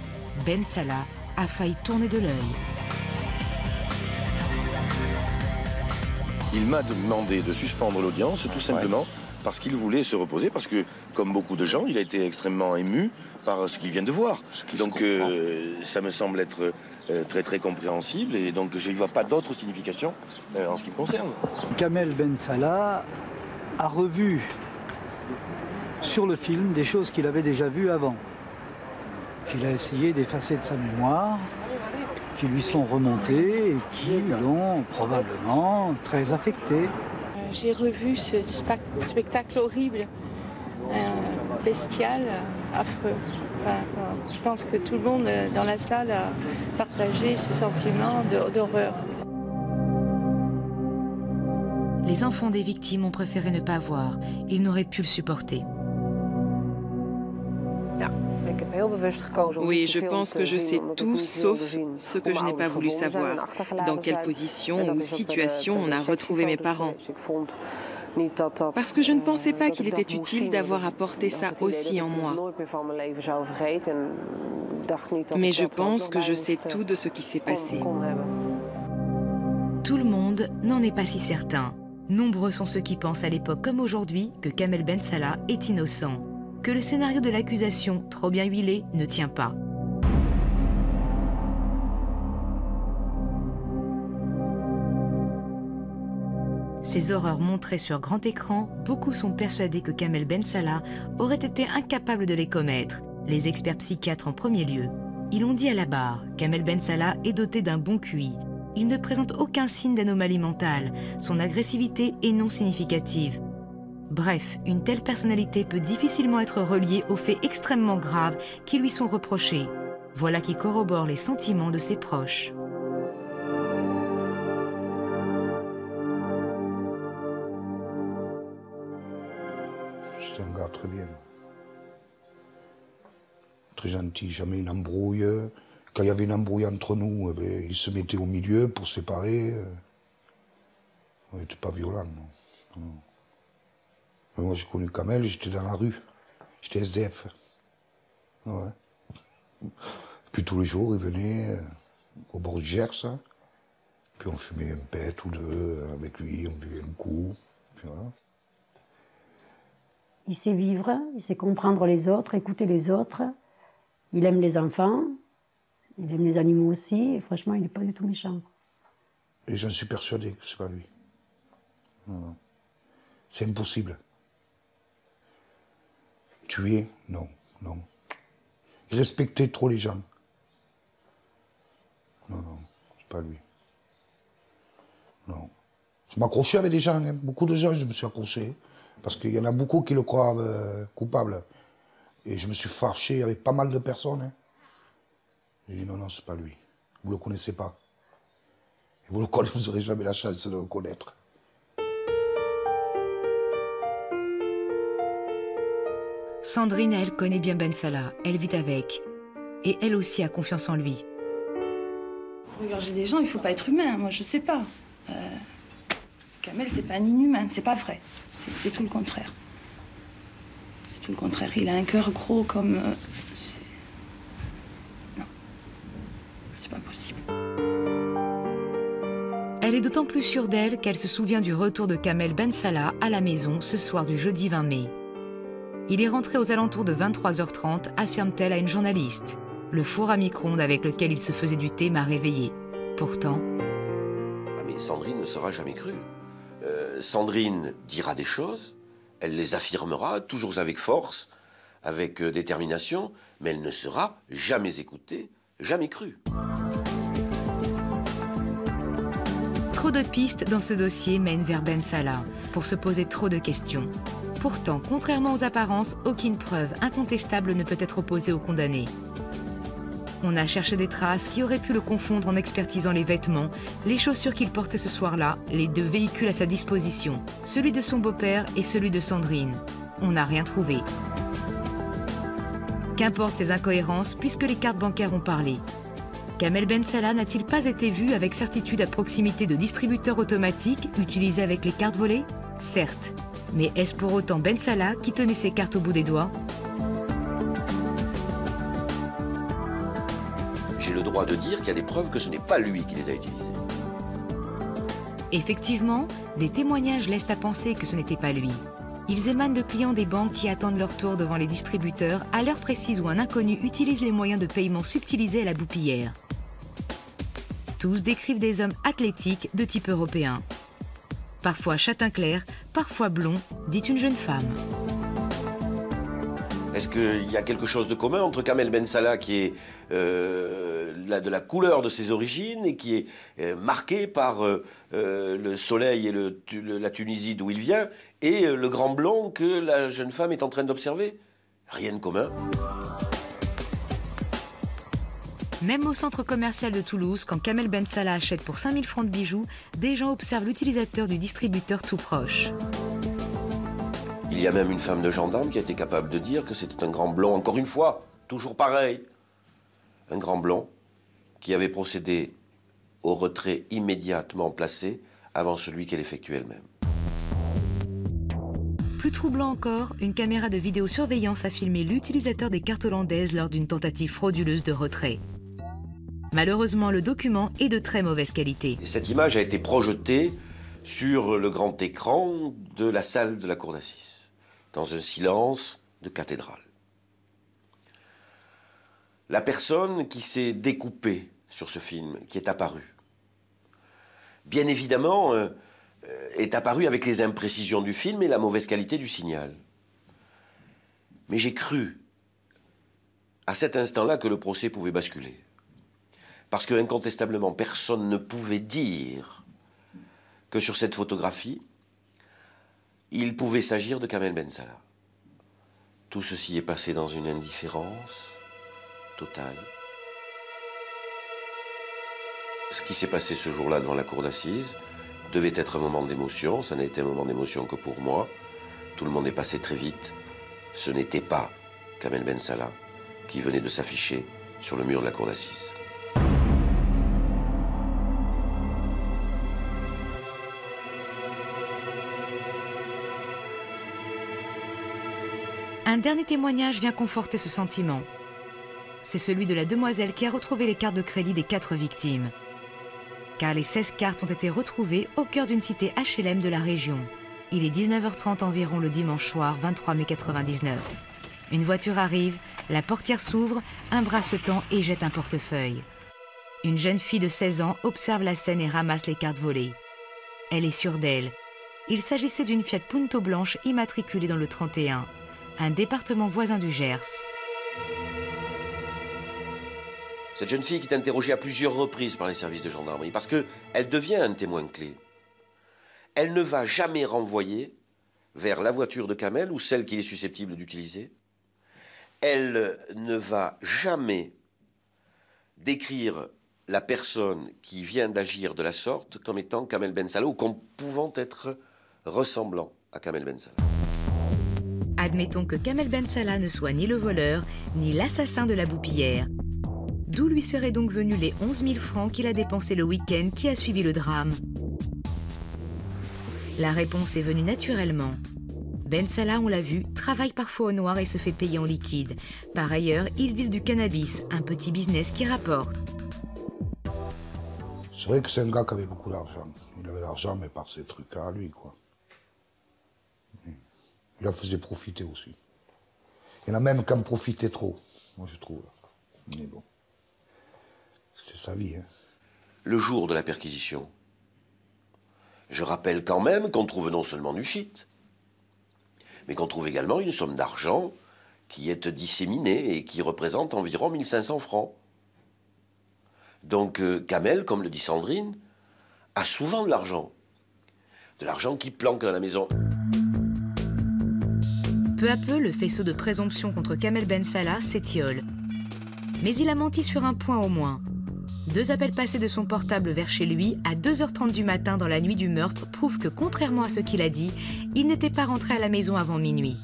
Ben Salah a failli tourner de l'œil. Il m'a demandé de suspendre l'audience tout simplement parce qu'il voulait se reposer, parce que, comme beaucoup de gens, il a été extrêmement ému par ce qu'il vient de voir. Donc ça me semble être très très compréhensible et donc je n'y vois pas d'autre signification en ce qui me concerne. Kamel Ben Salah a revu sur le film des choses qu'il avait déjà vues avant, qu'il a essayé d'effacer de sa mémoire, qui lui sont remontées et qui l'ont probablement très affecté. J'ai revu ce spectacle horrible, bestial, affreux. Je pense que tout le monde dans la salle a partagé ce sentiment d'horreur. Les enfants des victimes ont préféré ne pas voir. Ils n'auraient pu le supporter. Oui, je pense que je sais tout sauf ce que je n'ai pas voulu savoir. Dans quelle position ou situation on a retrouvé mes parents. Parce que je ne pensais pas qu'il était utile d'avoir apporté ça aussi en moi. Mais je pense que je sais tout de ce qui s'est passé. Tout le monde n'en est pas si certain. Nombreux sont ceux qui pensent à l'époque comme aujourd'hui que Kamel Ben Salah est innocent, que le scénario de l'accusation, trop bien huilé, ne tient pas. Ces horreurs montrées sur grand écran, beaucoup sont persuadés que Kamel Ben Salah aurait été incapable de les commettre, les experts psychiatres en premier lieu. Ils l'ont dit à la barre, Kamel Ben Salah est doté d'un bon QI. Il ne présente aucun signe d'anomalie mentale, son agressivité est non significative. Bref, une telle personnalité peut difficilement être reliée aux faits extrêmement graves qui lui sont reprochés. Voilà qui corrobore les sentiments de ses proches. C'était un gars très bien. Très gentil, jamais une embrouille. Quand il y avait une embrouille entre nous, eh bien, il se mettait au milieu pour séparer. Il n'était pas violent, non. Non. Mais moi, j'ai connu Kamel, j'étais dans la rue. J'étais SDF. Ouais. Puis tous les jours, il venait au bord du Gers. Puis on fumait un pet ou deux avec lui, on buvait un coup. Puis voilà. Il sait vivre, il sait comprendre les autres, écouter les autres. Il aime les enfants, il aime les animaux aussi, et franchement, il n'est pas du tout méchant. Et j'en suis persuadé que c'est pas lui. Non, non. C'est impossible. Tuer, non, non. Il respectait trop les gens. Non, non, c'est pas lui. Non. Je m'accrochais avec des gens, hein. Beaucoup de gens, je me suis accroché. Parce qu'il y en a beaucoup qui le croient coupable. Et je me suis fâché avec pas mal de personnes. Hein. J'ai dit non, non, c'est pas lui. Vous le connaissez pas. Et vous n'aurez jamais la chance de le connaître. Sandrine, elle, connaît bien Ben Salah. Elle vit avec. Et elle aussi a confiance en lui. Regorger des gens, il faut pas être humain. Moi, je sais pas. Kamel, c'est pas un inhumain, c'est pas vrai. C'est tout le contraire. C'est tout le contraire. Il a un cœur gros comme... Non. C'est pas possible. Elle est d'autant plus sûre d'elle qu'elle se souvient du retour de Kamel Ben Salah à la maison ce soir du jeudi 20 mai. Il est rentré aux alentours de 23h30, affirme-t-elle à une journaliste. Le four à micro-ondes avec lequel il se faisait du thé m'a réveillée. Pourtant... Ah mais Sandrine ne sera jamais crue. Sandrine dira des choses, elle les affirmera, toujours avec force, avec détermination, mais elle ne sera jamais écoutée, jamais crue. Trop de pistes dans ce dossier mènent vers Ben Salah, pour se poser trop de questions. Pourtant, contrairement aux apparences, aucune preuve incontestable ne peut être opposée au condamné. On a cherché des traces qui auraient pu le confondre en expertisant les vêtements, les chaussures qu'il portait ce soir-là, les deux véhicules à sa disposition, celui de son beau-père et celui de Sandrine. On n'a rien trouvé. Qu'importe ces incohérences, puisque les cartes bancaires ont parlé. Kamel Ben Salah n'a-t-il pas été vu avec certitude à proximité de distributeurs automatiques utilisés avec les cartes volées? Certes. Mais est-ce pour autant Ben Salah qui tenait ses cartes au bout des doigts? J'ai le droit de dire qu'il y a des preuves que ce n'est pas lui qui les a utilisées. Effectivement, des témoignages laissent à penser que ce n'était pas lui. Ils émanent de clients des banques qui attendent leur tour devant les distributeurs à l'heure précise où un inconnu utilise les moyens de paiement subtilisés à la boupillière. Tous décrivent des hommes athlétiques de type européen. Parfois châtain clair, parfois blond, dit une jeune femme. Est-ce qu'il y a quelque chose de commun entre Kamel Ben Salah, qui est de la couleur de ses origines et qui est marqué par le soleil et la Tunisie d'où il vient, et le grand blond que la jeune femme est en train d'observer? Rien de commun. Même au centre commercial de Toulouse, quand Kamel Ben Salah achète pour 5 000 francs de bijoux, des gens observent l'utilisateur du distributeur tout proche. Il y a même une femme de gendarme qui a été capable de dire que c'était un grand blond, encore une fois, toujours pareil. Un grand blond qui avait procédé au retrait immédiatement placé avant celui qu'elle effectuait elle-même. Plus troublant encore, une caméra de vidéosurveillance a filmé l'utilisateur des cartes hollandaises lors d'une tentative frauduleuse de retrait. Malheureusement, le document est de très mauvaise qualité. Et cette image a été projetée sur le grand écran de la salle de la cour d'assises, dans un silence de cathédrale. La personne qui s'est découpée sur ce film, qui est apparue, bien évidemment, est apparu avec les imprécisions du film et la mauvaise qualité du signal. Mais j'ai cru, à cet instant-là, que le procès pouvait basculer. Parce que, incontestablement, personne ne pouvait dire que sur cette photographie, il pouvait s'agir de Kamel Ben Salah. Tout ceci est passé dans une indifférence totale. Ce qui s'est passé ce jour-là devant la cour d'assises devait être un moment d'émotion. Ça n'a été un moment d'émotion que pour moi. Tout le monde est passé très vite. Ce n'était pas Kamel Ben Salah qui venait de s'afficher sur le mur de la cour d'assises. Un dernier témoignage vient conforter ce sentiment. C'est celui de la demoiselle qui a retrouvé les cartes de crédit des 4 victimes. Car les 16 cartes ont été retrouvées au cœur d'une cité HLM de la région. Il est 19h30 environ le dimanche soir 23 mai 99. Une voiture arrive, la portière s'ouvre, un bras se tend et jette un portefeuille. Une jeune fille de 16 ans observe la scène et ramasse les cartes volées. Elle est sûre d'elle. Il s'agissait d'une Fiat Punto blanche immatriculée dans le 31, un département voisin du Gers. Cette jeune fille qui est interrogée à plusieurs reprises par les services de gendarmerie, parce qu'elle devient un témoin clé. Elle ne va jamais renvoyer vers la voiture de Kamel ou celle qu'il est susceptible d'utiliser. Elle ne va jamais décrire la personne qui vient d'agir de la sorte comme étant Kamel Ben Salah ou comme pouvant être ressemblant à Kamel Ben Salah. Admettons que Kamel Ben Salah ne soit ni le voleur, ni l'assassin de la Boupillière. D'où lui seraient donc venus les 11 000 francs qu'il a dépensés le week-end qui a suivi le drame? La réponse est venue naturellement. Ben Salah, on l'a vu, travaille parfois au noir et se fait payer en liquide. Par ailleurs, il deal du cannabis, un petit business qui rapporte. C'est vrai que c'est un gars qui avait beaucoup d'argent. Il avait l'argent, mais par ses trucs à lui, quoi. Il en faisait profiter aussi. Il y en a même qui en profitaient trop, moi je trouve. Mais bon, c'était sa vie. Hein. Le jour de la perquisition, je rappelle quand même qu'on trouve non seulement du shit, mais qu'on trouve également une somme d'argent qui est disséminée et qui représente environ 1500 francs. Donc Kamel, comme le dit Sandrine, a souvent de l'argent. De l'argent qui planque dans la maison. Peu à peu, le faisceau de présomption contre Kamel Ben Salah s'étiole. Mais il a menti sur un point au moins. 2 appels passés de son portable vers chez lui à 2h30 du matin dans la nuit du meurtre prouvent que, contrairement à ce qu'il a dit, il n'était pas rentré à la maison avant minuit.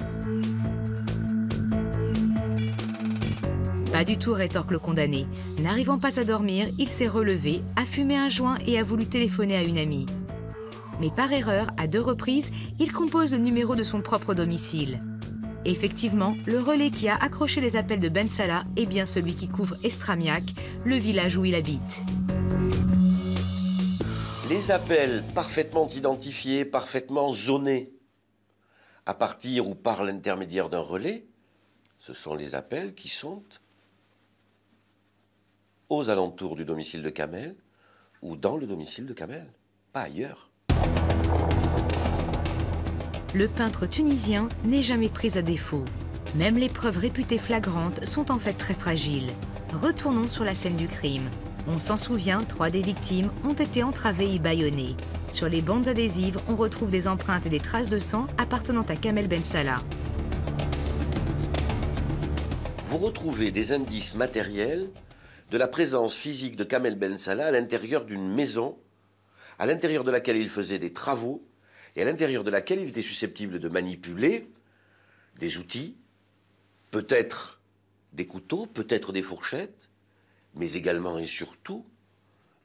Pas du tout, rétorque le condamné. N'arrivant pas à dormir, il s'est relevé, a fumé un joint et a voulu téléphoner à une amie. Mais par erreur, à 2 reprises, il compose le numéro de son propre domicile. Effectivement, le relais qui a accroché les appels de Ben Salah est bien celui qui couvre Estramiac, le village où il habite. Les appels parfaitement identifiés, parfaitement zonés, à partir ou par l'intermédiaire d'un relais, ce sont les appels qui sont aux alentours du domicile de Kamel ou dans le domicile de Kamel, pas ailleurs. Le peintre tunisien n'est jamais pris à défaut. Même les preuves réputées flagrantes sont en fait très fragiles. Retournons sur la scène du crime. On s'en souvient, 3 des victimes ont été entravées et bâillonnées. Sur les bandes adhésives, on retrouve des empreintes et des traces de sang appartenant à Kamel Ben Salah. Vous retrouvez des indices matériels de la présence physique de Kamel Ben Salah à l'intérieur d'une maison, à l'intérieur de laquelle il faisait des travaux, et à l'intérieur de laquelle il était susceptible de manipuler des outils, peut-être des couteaux, peut-être des fourchettes, mais également et surtout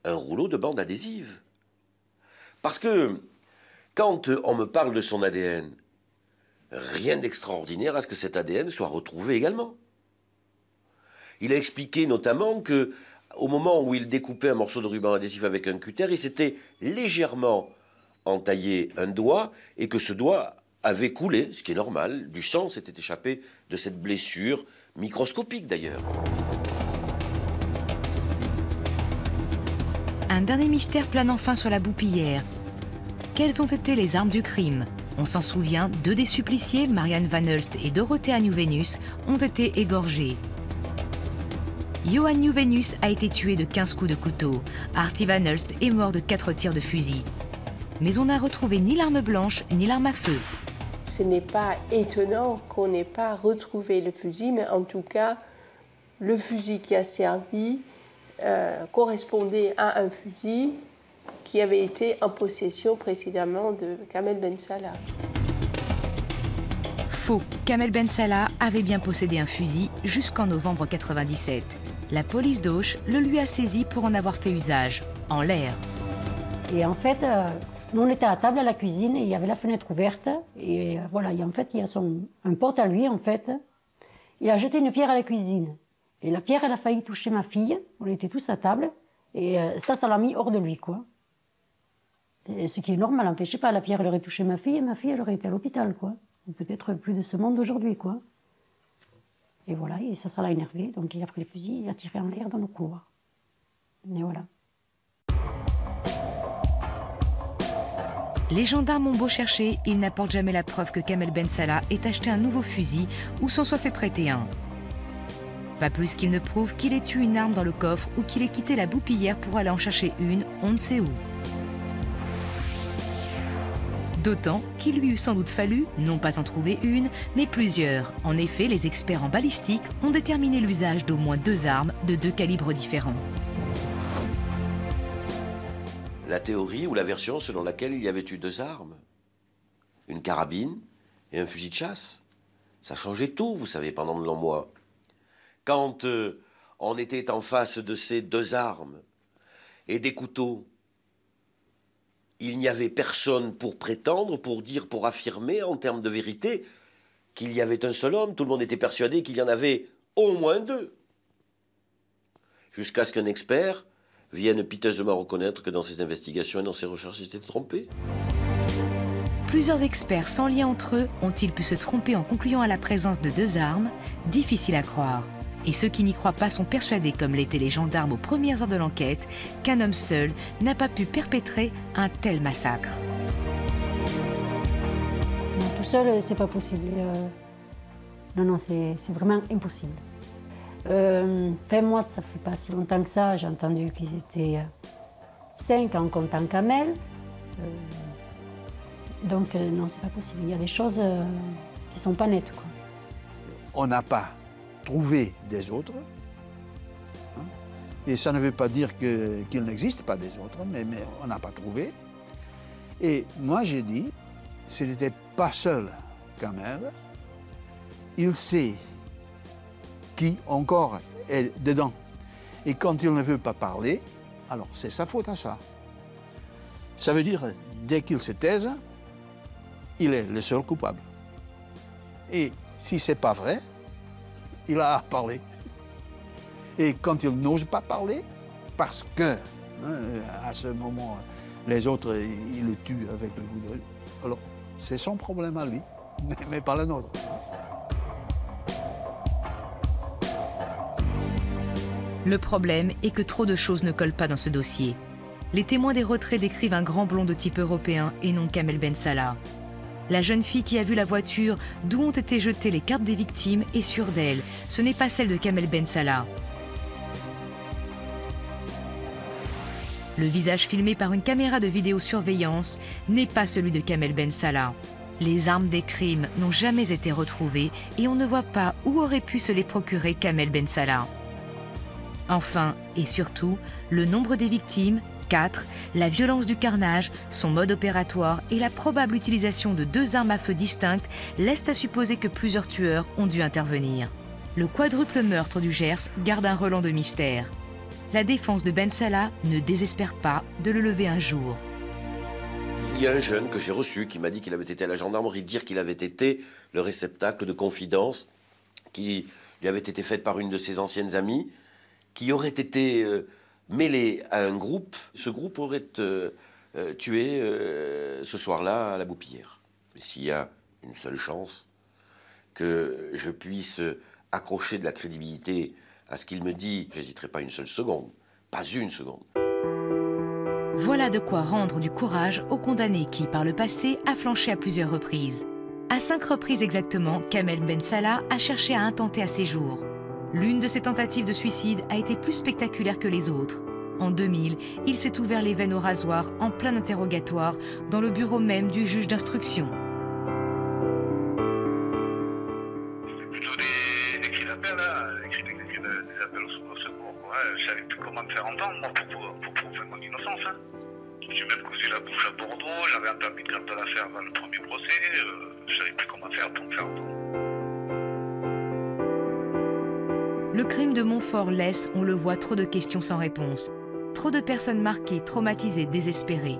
un rouleau de bande adhésive. Parce que quand on me parle de son ADN, rien d'extraordinaire à ce que cet ADN soit retrouvé également. Il a expliqué notamment que au moment où il découpait un morceau de ruban adhésif avec un cutter, il s'était légèrement entaillé un doigt et que ce doigt avait coulé, ce qui est normal, du sang s'était échappé de cette blessure, microscopique d'ailleurs. Un dernier mystère plane enfin sur la Boupillière. Quelles ont été les armes du crime? On s'en souvient, 2 des suppliciés, Marianne Van Hulst et Dorothea Nieuwenhuis, ont été égorgés. Johan Nieuwenhuis a été tué de 15 coups de couteau. Artie Van Hulst est mort de 4 tirs de fusil. Mais on n'a retrouvé ni l'arme blanche, ni l'arme à feu. Ce n'est pas étonnant qu'on n'ait pas retrouvé le fusil, mais en tout cas, le fusil qui a servi correspondait à un fusil qui avait été en possession précédemment de Kamel Ben Salah. Faux, Kamel Ben Salah avait bien possédé un fusil jusqu'en novembre 97. La police d'Auch le lui a saisi pour en avoir fait usage, en l'air. Et en fait, nous on était à table à la cuisine et il y avait la fenêtre ouverte. Et voilà, et en fait, il y a un pote à lui, en fait. Il a jeté une pierre à la cuisine. Et la pierre, elle a failli toucher ma fille. On était tous à table. Et ça l'a mis hors de lui, quoi. Et ce qui est normal, en fait. Je sais pas, la pierre, elle aurait touché ma fille et ma fille, elle aurait été à l'hôpital, quoi. Peut-être plus de ce monde aujourd'hui, quoi. Et voilà, et ça l'a énervé. Donc il a pris le fusil, il a tiré en l'air dans le couloir. Et voilà. Les gendarmes ont beau chercher, ils n'apportent jamais la preuve que Kamel Ben Salah ait acheté un nouveau fusil ou s'en soit fait prêter un. Pas plus qu'ils ne prouvent qu'il ait eu une arme dans le coffre ou qu'il ait quitté la Boupillière pour aller en chercher une, on ne sait où. D'autant qu'il lui eût sans doute fallu, non pas en trouver une, mais plusieurs. En effet, les experts en balistique ont déterminé l'usage d'au moins 2 armes de 2 calibres différents. La théorie ou la version selon laquelle il y avait eu 2 armes, une carabine et un fusil de chasse. Ça changeait tout, vous savez, pendant de longs mois. Quand on était en face de ces 2 armes et des couteaux, il n'y avait personne pour prétendre, pour dire, pour affirmer en termes de vérité qu'il y avait un seul homme. Tout le monde était persuadé qu'il y en avait au moins 2. Jusqu'à ce qu'un expert vienne piteusement reconnaître que dans ses investigations et dans ses recherches, il s'était trompé. Plusieurs experts sans lien entre eux ont-ils pu se tromper en concluant à la présence de 2 armes? Difficile à croire. Et ceux qui n'y croient pas sont persuadés, comme l'étaient les gendarmes aux premières heures de l'enquête, qu'un homme seul n'a pas pu perpétrer un tel massacre. Non, tout seul, c'est pas possible. Non, c'est vraiment impossible. Moi, ça fait pas si longtemps que ça. J'ai entendu qu'ils étaient 5 en comptant Kamel. Donc, non, c'est pas possible. Il y a des choses qui sont pas nettes, quoi. On n'a pas trouvé des autres. Hein, et ça ne veut pas dire qu'il n'existe pas des autres, mais on n'a pas trouvé. Et moi, j'ai dit, ce n'était pas seul Kamel. Il sait qui encore est dedans. Et quand il ne veut pas parler, alors c'est sa faute à ça. Ça veut dire, dès qu'il se taise, il est le seul coupable. Et si ce n'est pas vrai, il a à parler. Et quand il n'ose pas parler, parce que, à ce moment, les autres, ils le tuent avec le goût de... Alors, c'est son problème à lui, mais pas le nôtre. Le problème est que trop de choses ne collent pas dans ce dossier. Les témoins des retraits décrivent un grand blond de type européen et non Kamel Ben Salah. La jeune fille qui a vu la voiture d'où ont été jetées les cartes des victimes est sûre d'elle. Ce n'est pas celle de Kamel Ben Salah. Le visage filmé par une caméra de vidéosurveillance n'est pas celui de Kamel Ben Salah. Les armes des crimes n'ont jamais été retrouvées et on ne voit pas où aurait pu se les procurer Kamel Ben Salah. Enfin, et surtout, le nombre des victimes, 4, la violence du carnage, son mode opératoire et la probable utilisation de 2 armes à feu distinctes laissent à supposer que plusieurs tueurs ont dû intervenir. Le quadruple meurtre du Gers garde un relent de mystère. La défense de Ben Salah ne désespère pas de le lever un jour. Il y a un jeune que j'ai reçu qui m'a dit qu'il avait été à la gendarmerie dire qu'il avait été le réceptacle de confidences qui lui avait été faite par une de ses anciennes amies, qui aurait été mêlé à un groupe. Ce groupe aurait tué ce soir-là à la Boupillière. S'il y a une seule chance que je puisse accrocher de la crédibilité à ce qu'il me dit, j'hésiterai pas une seule seconde, pas une seconde. Voilà de quoi rendre du courage au condamné qui, par le passé, a flanché à plusieurs reprises. À 5 reprises exactement, Kamel Ben Salah a cherché à intenter à ses jours. L'une de ses tentatives de suicide a été plus spectaculaire que les autres. En 2000, il s'est ouvert les veines au rasoir en plein interrogatoire dans le bureau même du juge d'instruction. C'est plutôt des cris d'appel, des appels au secours. Ouais, je savais plus comment me faire entendre, moi, pour prouver mon innocence. Hein. J'ai même cousu la bouche à Bordeaux, j'avais un permis de garde à l'affaire dans le premier procès, je savais plus comment faire pour me faire entendre. Le crime de Montfort laisse, on le voit, trop de questions sans réponse. Trop de personnes marquées, traumatisées, désespérées.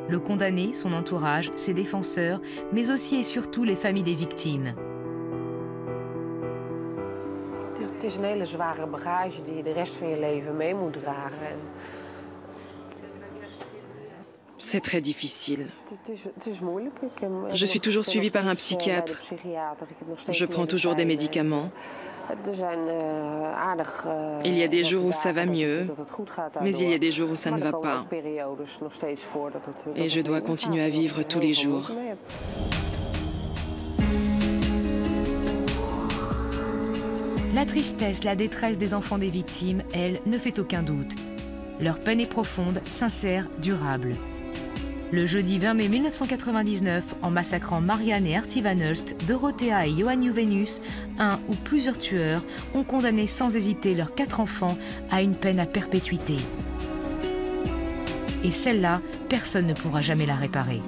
Le condamné, son entourage, ses défenseurs, mais aussi et surtout les familles des victimes. Het is een hele zware bagage die je de rest van je leven mee moet dragen. C'est très difficile. Je suis toujours suivie par un psychiatre. Je prends toujours des médicaments. Il y a des jours où ça va mieux, mais il y a des jours où ça ne va pas. Et je dois continuer à vivre tous les jours. La tristesse, la détresse des enfants des victimes, elle, ne fait aucun doute. Leur peine est profonde, sincère, durable. Le jeudi 20 mai 1999, en massacrant Marianne et Artie Van Hulst, Dorothea et Johan Juvenius, un ou plusieurs tueurs ont condamné sans hésiter leurs 4 enfants à une peine à perpétuité. Et celle-là, personne ne pourra jamais la réparer.